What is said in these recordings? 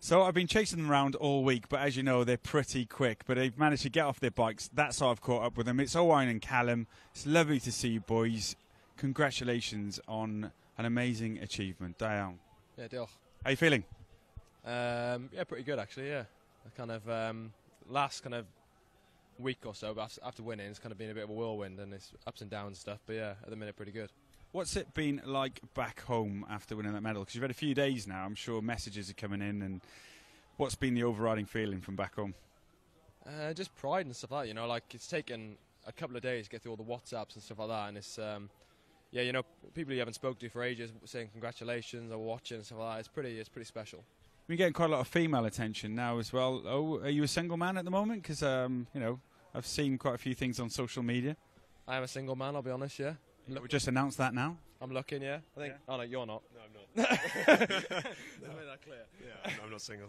So I've been chasing them around all week, but as you know, they're pretty quick. But they've managed to get off their bikes. That's how I've caught up with them. It's Owain and Callum. It's lovely to see you boys. Congratulations on an amazing achievement. Down. Yeah, deal. How you feeling? Yeah, pretty good actually. Yeah, I kind of last kind of week or so, but after winning, it's kind of been a bit of a whirlwind and it's ups and downs and stuff. But yeah, at the minute, pretty good. What's it been like back home after winning that medal? Because you've had a few days now. I'm sure messages are coming in. And what's been the overriding feeling from back home? Just pride and stuff like that. You know, like it's taken a couple of days to get through all the WhatsApps and stuff like that. And it's, yeah, you know, people you haven't spoken to for ages saying congratulations or watching and stuff like that. It's pretty special. We're getting quite a lot of female attention now as well. Oh, are you a single man at the moment? Because, you know, I've seen quite a few things on social media. I am a single man, I'll be honest, yeah. We just announced that now. I'm looking, yeah. I think. Yeah. Oh no, you're not. No, I'm not. I made that clear. Yeah, I'm not single.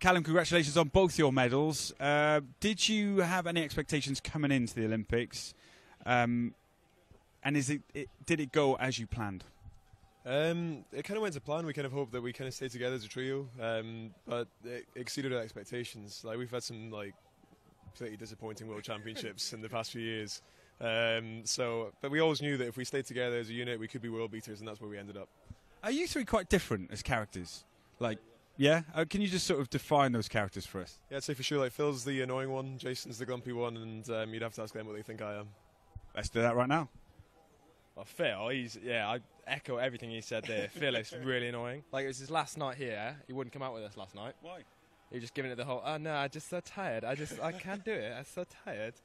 Callum, congratulations on both your medals. Did you have any expectations coming into the Olympics? And did it go as you planned? It kind of went to plan. We kind of hoped that we kind of stayed together as a trio, but it exceeded our expectations. Like we've had some like pretty disappointing World Championships in the past few years. But we always knew that if we stayed together as a unit, we could be world beaters, and that's where we ended up. Are you three quite different as characters? Like, yeah? Can you just sort of define those characters for us? Yeah, I'd say for sure, like, Phil's the annoying one, Jason's the grumpy one, and you'd have to ask them what they think I am. Let's do that right now. Well, Phil, I echo everything he said there. Phil is really annoying. Like, it was his last night here. He wouldn't come out with us last night. Why? He was just giving it the whole, oh no, I'm just so tired. I can't do it. I'm so tired.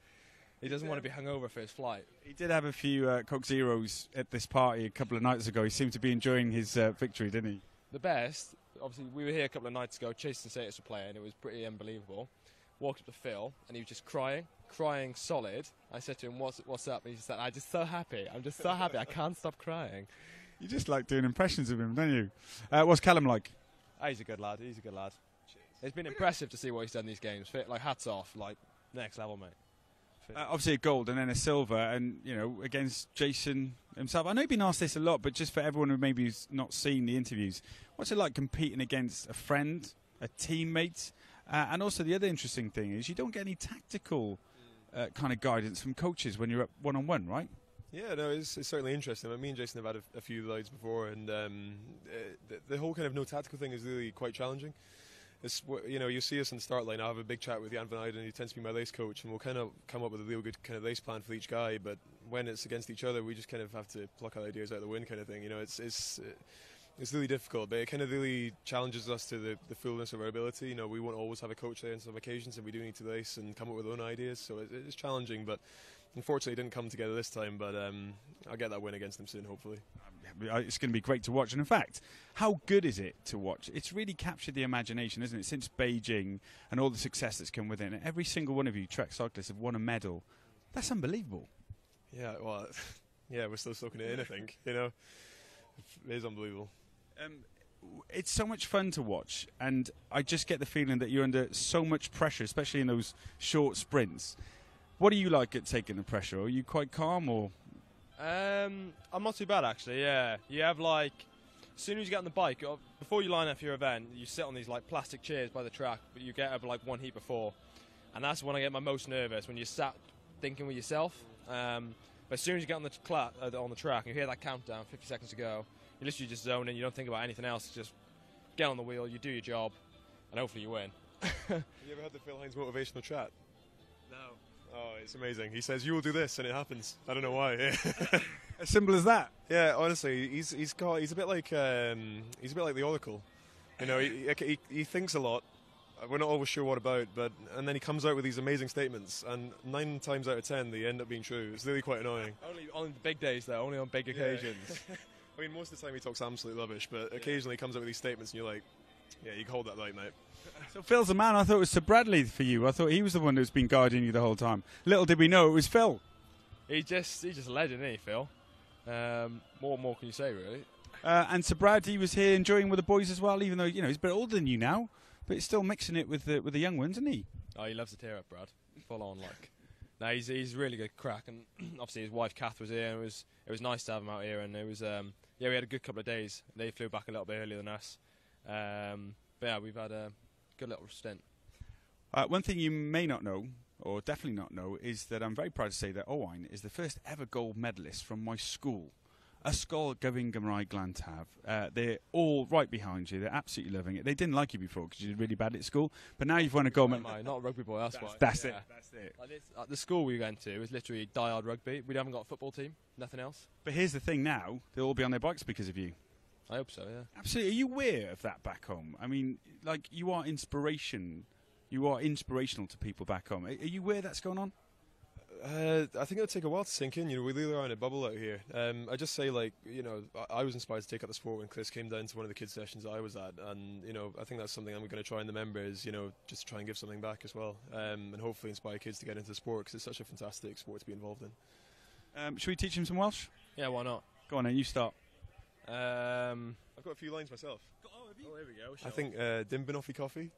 He doesn't want to be hungover for his flight. He did have a few Coke Zeros at this party a couple of nights ago. He seemed to be enjoying his victory, didn't he? The best, obviously, we were here a couple of nights ago. Chase and Satus were playing. It was pretty unbelievable. Walked up to Phil, and he was just crying solid. I said to him, what's up? And he just said, I'm just so happy. I'm just so happy. I can't stop crying. You just like doing impressions of him, don't you? What's Callum like? He's a good lad. He's a good lad. Cheers. It's been impressive to see what he's done in these games. Like, hats off. Like, next level, mate. Obviously a gold and then a silver, and you know, against Jason himself. I know you've been asked this a lot, but just for everyone who maybe has not seen the interviews, what's it like competing against a friend, a teammate, and also the other interesting thing is you don't get any tactical kind of guidance from coaches when you're up one-on-one, right? Yeah, no, it's certainly interesting. I mean, me and Jason have had a few rides before, and the whole kind of no tactical thing is really quite challenging. It's, you know, you see us in the start line. I have a big chat with Jan van Eyden. He tends to be my race coach, and we'll kind of come up with a real good kind of race plan for each guy. But when it's against each other, we just kind of have to pluck our ideas out of the wind, kind of thing. You know, it's really difficult, but it kind of really challenges us to the fullness of our ability. You know, we won't always have a coach there on some occasions, and we do need to race and come up with our own ideas. So it's challenging, but unfortunately, it didn't come together this time. But I'll get that win against them soon, hopefully. It's going to be great to watch. And in fact, how good is it to watch? It's really captured the imagination, isn't it? Since Beijing and all the success that's come within it. Every single one of you track cyclists have won a medal. That's unbelievable. Yeah, well, yeah, we're still soaking it in, I think. You know, it is unbelievable. It's so much fun to watch, and I just get the feeling that you're under so much pressure, especially in those short sprints. What do you like at taking the pressure? Are you quite calm, or...? I'm not too bad actually. Yeah, you have like, as soon as you get on the bike, before you line up for your event, you sit on these like plastic chairs by the track, but you get up like one heat before, and that's when I get my most nervous, when you're sat thinking with yourself. But as soon as you get on the track and you hear that countdown, 50 seconds to go, you literally just zone in. You don't think about anything else. Just get on the wheel, you do your job, and hopefully you win. You ever had the Phil Hines motivational chat? No. Oh, it's amazing. He says, you will do this, and it happens. I don't know why. As simple as that. Yeah, honestly, he's a bit like the Oracle. You know, he thinks a lot. We're not always sure what about, and then he comes out with these amazing statements, and 9 times out of 10 they end up being true. It's really quite annoying. Only on the big days, though. Only on big occasions. I mean, most of the time he talks absolute rubbish, but occasionally he comes up with these statements, and you're like, yeah, you can hold that right, mate. So Phil's the man. I thought it was Sir Bradley for you. I thought he was the one who's been guiding you the whole time. Little did we know it was Phil. He's just a legend, isn't he, Phil? More can you say, really? And Sir Brad, he was here enjoying with the boys as well, even though, you know, he's a bit older than you now, but he's still mixing it with the young ones, isn't he? Oh, he loves to tear up, Brad. Full on, like. No, he's really good crack, and obviously his wife Kath was here, and it was nice to have him out here, and it was yeah, we had a good couple of days. They flew back a little bit earlier than us. But yeah, we've had a good little stint. One thing you may not know, or definitely not know, is that I'm very proud to say that Owain is the first ever gold medalist from my school. Ysgol Gyfun Gymraeg Glantaf. They're all right behind you. They're absolutely loving it. They didn't like you before because you did really bad at school, but now you've won a gold medal. Not a rugby boy, that's why. That's it. That's it. Like the school we went to was literally die-hard rugby. We haven't got a football team, nothing else. But here's the thing now, they'll all be on their bikes because of you. I hope so, yeah. Absolutely. Are you aware of that back home? I mean, like, you are inspiration. You are inspirational to people back home. Are you aware that's going on? I think it'll take a while to sink in. You know, we really are in a bubble out here. I just say, like, you know, I was inspired to take up the sport when Chris came down to one of the kids' sessions that I was at, and you know, I think that's something I'm going to try and remember is, you know, just try and give something back as well, and hopefully inspire kids to get into the sport because it's such a fantastic sport to be involved in. Should we teach him some Welsh? Yeah, why not? Go on then, you start. I've got a few lines myself. Oh, here we go. I think Dimbin Offie Coffee.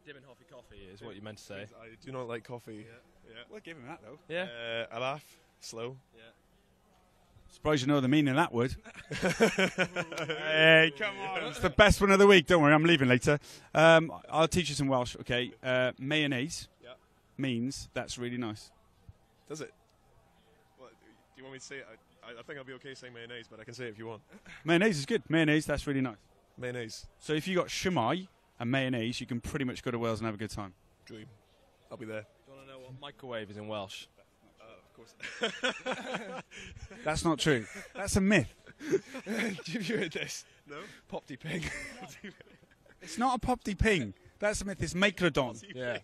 Dim and Hoffy coffee is what you meant to say. I do not like coffee. Yeah. We'll give him that though. Yeah. A laugh, slow. Yeah. Surprised you know the meaning of that word. Hey, come on. It's the best one of the week. Don't worry, I'm leaving later. I'll teach you some Welsh. Okay. Mayonnaise means that's really nice. Does it? Well, do you want me to say it? I think I'll be okay saying mayonnaise, but I can say it if you want. Mayonnaise is good. Mayonnaise, that's really nice. Mayonnaise. So if you got shumai and mayonnaise, you can pretty much go to Wales and have a good time. Dream. I'll be there. Do you want to know what microwave is in Welsh? Of course. That's not true. That's a myth. Have you heard this? No? Popty pig. It's not a popty ping. That's a myth. It's macrodon. Yeah.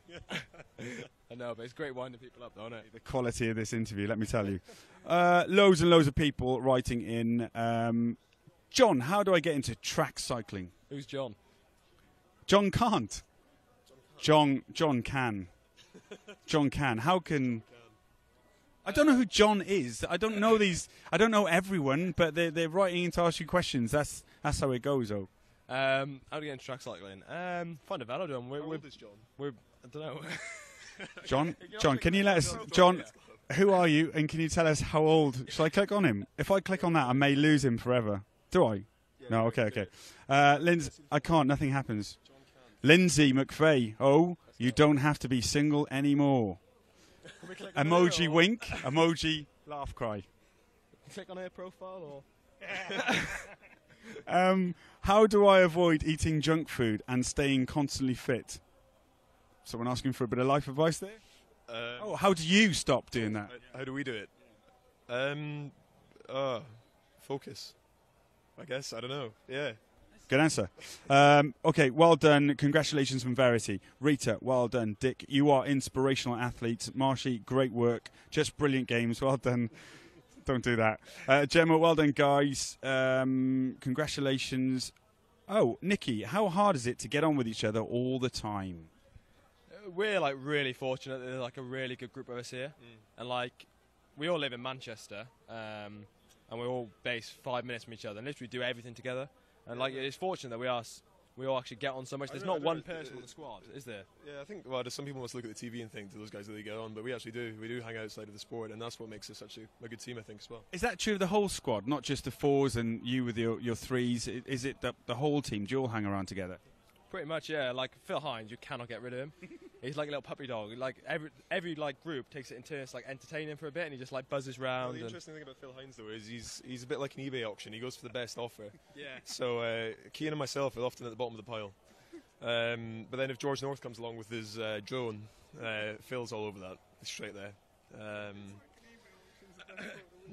I know, but it's great winding people up, though, isn't it? The quality of this interview, let me tell you. Loads and loads of people writing in. John, how do I get into track cycling? Who's John? John can't. John can. John can. How can... I don't know who John is. I don't know these. I don't know everyone, but they're writing in to ask you questions. That's how it goes, though. How do you get into track cycling? Find a velodrome. How old is John? I don't know. John, can you let us... John, who are you, and can you tell us how old... Shall I click on him? If I click on that, I may lose him forever. Do I? No, okay. Lindsay, I can't. Nothing happens. Lindsay McVeigh. Oh, you don't have to be single anymore. Emoji wink. Emoji laugh cry. Click on her profile, or... How do I avoid eating junk food and staying constantly fit? Someone asking for a bit of life advice there? How do you stop doing that? How do we do it? Focus. I guess. I don't know. Yeah. Good answer. Okay, well done. Congratulations from Verity. Rita, well done. Dick, you are inspirational athletes. Marshy, great work. Just brilliant games. Well done. Don't do that. Gemma, well done, guys. Congratulations. Oh, Nikki, how hard is it to get on with each other all the time? We're like really fortunate that there's like a really good group of us here, and like we all live in Manchester, and we're all based 5 minutes from each other, and literally do everything together. And like it's fortunate that we all actually get on so much. There's not one person on the squad, is there? Yeah, I think some people must look at the TV and think, do those guys really get on? But we actually do. We do hang outside of the sport, and that's what makes us such a good team, I think, as well. Is that true of the whole squad, not just the fours and you with your threes? Is it the whole team? Do you all hang around together? Pretty much, yeah. Like Phil Hines, you cannot get rid of him. He's like a little puppy dog. Like every like group takes it in turns, like entertain him for a bit, and he just like buzzes round. Well, the interesting thing about Phil Hines though is he's a bit like an eBay auction. He goes for the best offer. Yeah. So Keane and myself are often at the bottom of the pile. But then if George North comes along with his drone, Phil's all over that. He's straight there.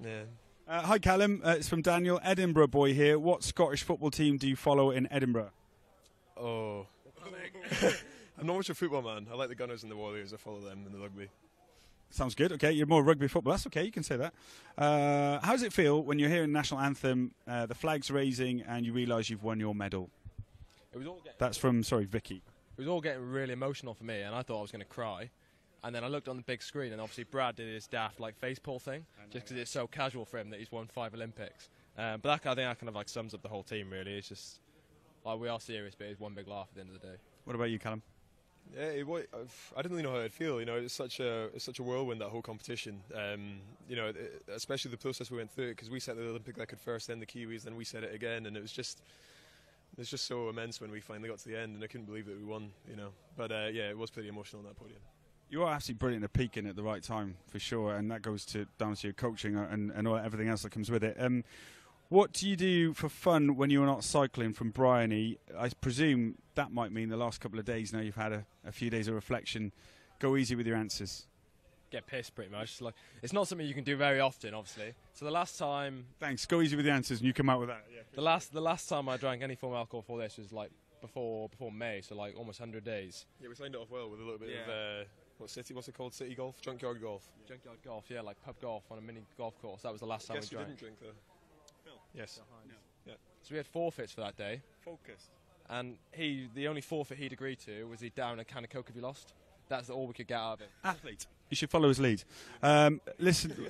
Yeah. Hi Callum, it's from Daniel, Edinburgh boy here. What Scottish football team do you follow in Edinburgh? Oh. I'm not much a football man. I like the Gunners and the Warriors. I follow them in the rugby. Sounds good. Okay, you're more rugby football. That's okay. You can say that. How does it feel when you're hearing the national anthem, the flag's raising, and you realise you've won your medal? It was all That's from Vicky. It was all getting really emotional for me, and I thought I was going to cry. And then I looked on the big screen, and obviously Brad did his daft like face pull thing, just because it's so casual for him that he's won 5 Olympics. But I think that kind of like sums up the whole team. Really, it's just like we are serious, but it's one big laugh at the end of the day. What about you, Callum? Yeah, I didn't really know how I'd feel. You know, it's such a whirlwind, that whole competition. You know, especially the process we went through, because we set the Olympic record first, then the Kiwis, then we set it again, and it was just it's just so immense when we finally got to the end, and I couldn't believe that we won, you know. But yeah, it was pretty emotional on that podium. You are absolutely brilliant at peaking at the right time, for sure, and that goes down to your coaching and everything else that comes with it. What do you do for fun when you're not cycling from Bryony? I presume that might mean the last couple of days, now you've had a few days of reflection, go easy with your answers. Get pissed, pretty much. Like, it's not something you can do very often, obviously. So the last time... Thanks, go easy with the answers and you come out with that. Yeah. The last time I drank any form of alcohol before this was like before May, so like almost 100 days. Yeah, we signed it off well with a little bit of... what's it called? City golf? Junkyard golf. Yeah. Junkyard golf, yeah, like pub golf on a mini golf course. That was the last time we drank. Didn't drink though. Phil. Yes. No. Yeah. So we had forfeits for that day. Focused. And the only forfeit he'd agreed to was he'd down a can of Coke if he lost. That's all we could get out of it. Athlete. You should follow his lead. Listen,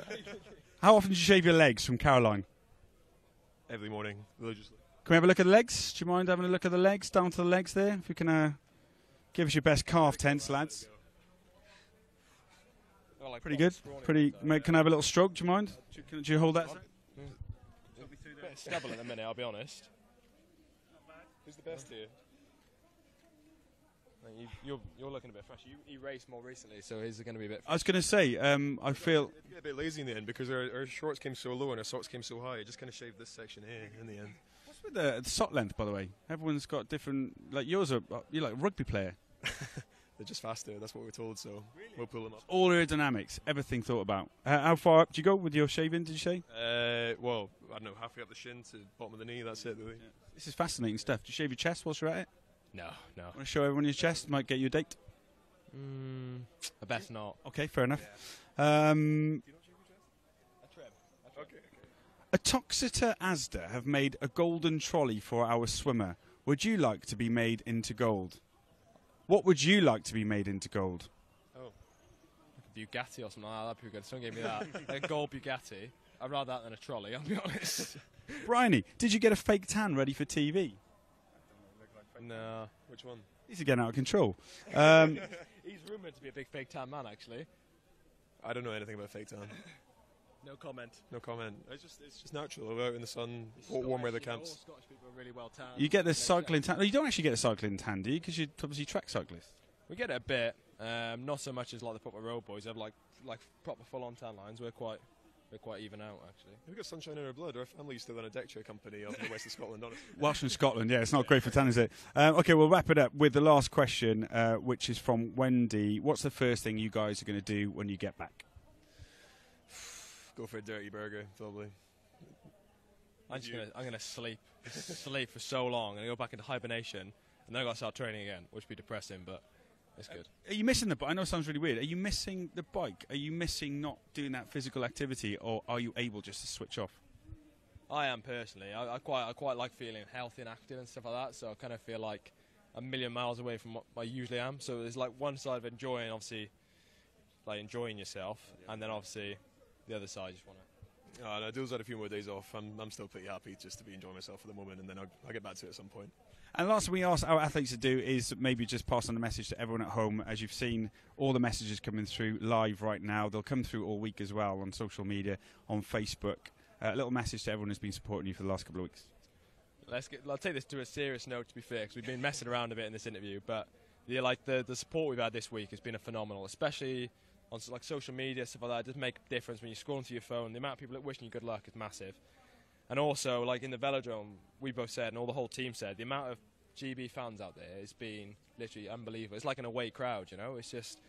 how often do you shave your legs from Caroline? Every morning, religiously. Can we have a look at the legs? Do you mind having a look at the legs? Down to the legs there. If you can give us your best calf tense, lads. Pretty good. Can I have a little stroke? Do you mind? Do you hold that? Bit of stubble at the minute, I'll be honest. Who's the best here? You're looking a bit fresh. You raced more recently, so his are going to be a bit fresh. I was going to say, I feel... It got a bit lazy in the end because our shorts came so low and our socks came so high. I just kind of shaved this section here in the end. What's with the sock length, by the way? Everyone's got different... Like yours are... You're like a rugby player. They're just faster, that's what we're told, so we'll pull them up. All aerodynamics, everything thought about. How far up do you go with your shaving, did you say? Well, I don't know, halfway up the shin to bottom of the knee, that's it really. Yeah. This is fascinating stuff. Do you shave your chest whilst you're at it? No. Want to show everyone your chest? Might get you a date. I best not. Okay, fair enough. Yeah. Do you not shave your chest? A trim. A Toxeter Asda have made a golden trolley for our swimmer. Would you like to be made into gold? What would you like to be made into gold? Oh, like a Bugatti or something like that. That'd be good. Someone gave me that. Like a gold Bugatti. I'd rather that than a trolley, I'll be honest. Bryony, did you get a fake tan ready for TV? No. Which one? These are getting out of control. He's rumoured to be a big fake tan man, actually. I don't know anything about fake tan. No comment. No comment. It's just natural. We're out in the sun, warm weather camps. All Scottish people are really well tanned. You get the cycling tan. No, you don't actually get a cycling tan, do you? Because you're obviously track cyclist. We get it a bit. Not so much as like the proper road boys. Have like proper full-on tan lines. We're quite even out, actually. We've got sunshine in our blood. Our family used to run a deck chair company up in the west of Scotland, honestly. Welsh and Scotland, yeah, it's not great for tan, is it? Okay, we'll wrap it up with the last question, which is from Wendy. What's the first thing you guys are going to do when you get back? Go for a dirty burger, probably. I'm gonna sleep for so long and go back into hibernation, and then I got to start training again, which would be depressing, but it's good. Are you missing the bike? I know it sounds really weird. Are you missing the bike? Are you missing not doing that physical activity, or are you able just to switch off? I am personally. I quite like feeling healthy and active and stuff like that. So I kind of feel like a million miles away from what I usually am. So there's like one side of enjoying, obviously, like enjoying yourself, and then obviously the other side, just want to. No, Doul's had a few more days off. I'm still pretty happy just to be enjoying myself for the moment, and then I'll get back to it at some point. And the last thing we ask our athletes to do is maybe just pass on a message to everyone at home. As you've seen, all the messages coming through live right now. They'll come through all week as well on social media, on Facebook. A little message to everyone who's been supporting you for the last couple of weeks. I'll take this to a serious note, to be fair, because we've been messing around a bit in this interview. But the support we've had this week has been phenomenal, especially on like social media, stuff like that. It does make a difference when you're scrolling through your phone. The amount of people that wishing you good luck is massive. And also, like in the velodrome, we both said, and all the whole team said, the amount of GB fans out there has been literally unbelievable. It's like an away crowd, you know. It's just,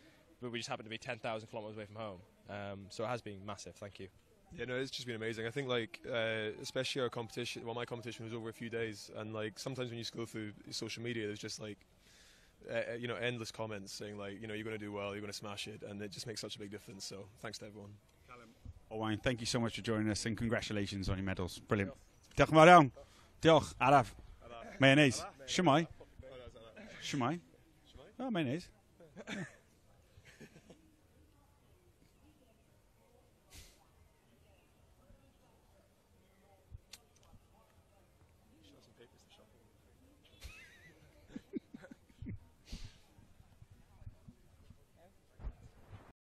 but we just happen to be 10,000 kilometres away from home. So it has been massive. Thank you. Yeah, no, it's just been amazing. I think, like, especially our competition. Well, my competition was over a few days, and like sometimes when you scroll through social media, there's just like, endless comments saying like, you're going to do well, you're going to smash it, and it just makes such a big difference. So thanks to everyone. Owain, thank you so much for joining us, and congratulations on your medals. Brilliant. Diolch yn fawr iawn. Diolch. Araf. Mayonnaise. Shwmai. Shwmai. Oh, mayonnaise.